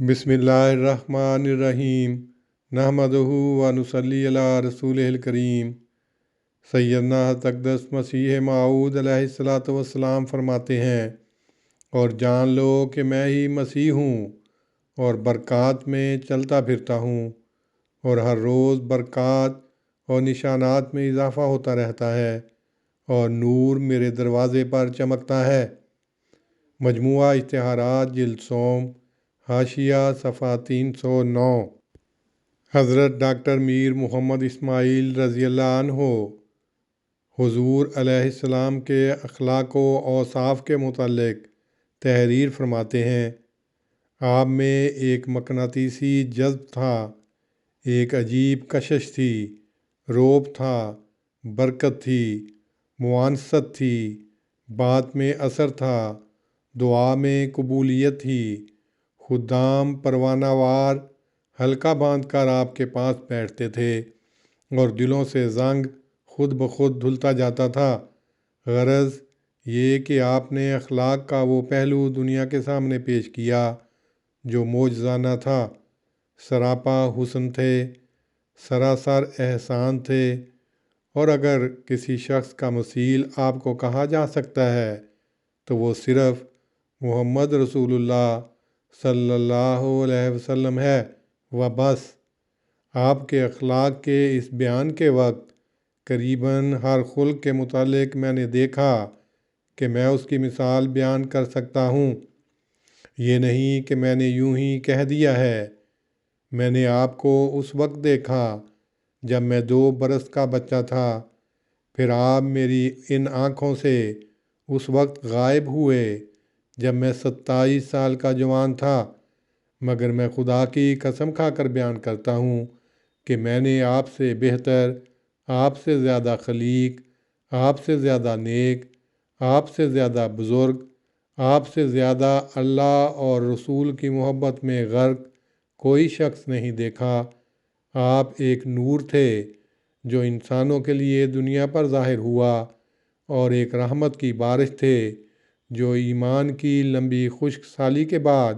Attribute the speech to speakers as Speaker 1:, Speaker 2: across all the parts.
Speaker 1: بسم اللہ الرحمن الرحیم نحمدہ و نصلی علی رسولہ الکریم۔ سیدنا تقدس مسیح موعود علیہ الصلاۃ والسلام فرماتے ہیں، اور جان لو کہ میں ہی مسیح ہوں اور برکات میں چلتا پھرتا ہوں، اور ہر روز برکات اور نشانات میں اضافہ ہوتا رہتا ہے، اور نور میرے دروازے پر چمکتا ہے۔ مجموعہ اشتہارات جلد سوم، حاشیہ صفحہ 309۔ حضرت ڈاکٹر میر محمد اسماعیل رضی اللہ عنہ حضور علیہ السلام کے اخلاق و اوصاف کے متعلق تحریر فرماتے ہیں۔ آپ میں ایک مقناطیسی جذب تھا، ایک عجیب کشش تھی، رعب تھا، برکت تھی، موانست تھی، بات میں اثر تھا، دعا میں قبولیت تھی۔ خدام پروانہ وار حلقہ باندھ کر آپ کے پاس بیٹھتے تھے اور دلوں سے زنگ خود بخود دھلتا جاتا تھا۔ غرض یہ کہ آپ نے اخلاق کا وہ پہلو دنیا کے سامنے پیش کیا جو معجزانہ تھا، سراپا حسن تھے، سراسر احسان تھے، اور اگر کسی شخص کا مثیل آپ کو کہا جا سکتا ہے تو وہ صرف محمد رسول اللہ صلی اللہ علیہ وسلم ہے و بس۔ آپ کے اخلاق کے اس بیان کے وقت قریباً ہر خلق کے متعلق میں نے دیکھا کہ میں اس کی مثال بیان کر سکتا ہوں۔ یہ نہیں کہ میں نے یوں ہی کہہ دیا ہے۔ میں نے آپ کو اس وقت دیکھا جب میں 2 برس کا بچہ تھا، پھر آپ میری ان آنکھوں سے اس وقت غائب ہوئے جب میں 27 سال کا جوان تھا، مگر میں خدا کی قسم کھا کر بیان کرتا ہوں کہ میں نے آپ سے بہتر، آپ سے زیادہ خلیق، آپ سے زیادہ نیک، آپ سے زیادہ بزرگ، آپ سے زیادہ اللہ اور رسول کی محبت میں غرق کوئی شخص نہیں دیکھا۔ آپ ایک نور تھے جو انسانوں کے لیے دنیا پر ظاہر ہوا، اور ایک رحمت کی بارش تھے جو ایمان کی لمبی خشک سالی کے بعد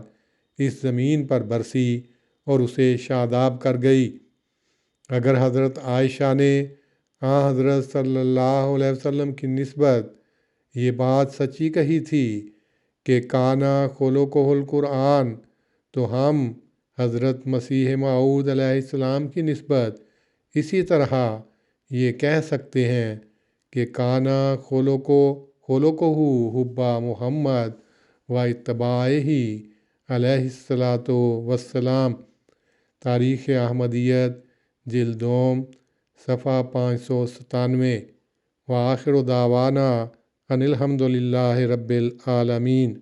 Speaker 1: اس زمین پر برسی اور اسے شاداب کر گئی۔ اگر حضرت عائشہ نے حضرت صلی اللہ علیہ وسلم کی نسبت یہ بات سچی کہی تھی کہ کانا خلقہ القرآن، تو ہم حضرت مسیح موعود علیہ السلام کی نسبت اسی طرح یہ کہہ سکتے ہیں کہ کانا خلقہ حب محمد و اتباعہ علیہ الصلاۃ والسلام۔ تاریخ احمدیت جلد دوم، صفحہ 597۔ وآخر دعوانا ان الحمد للہ رب العالمین۔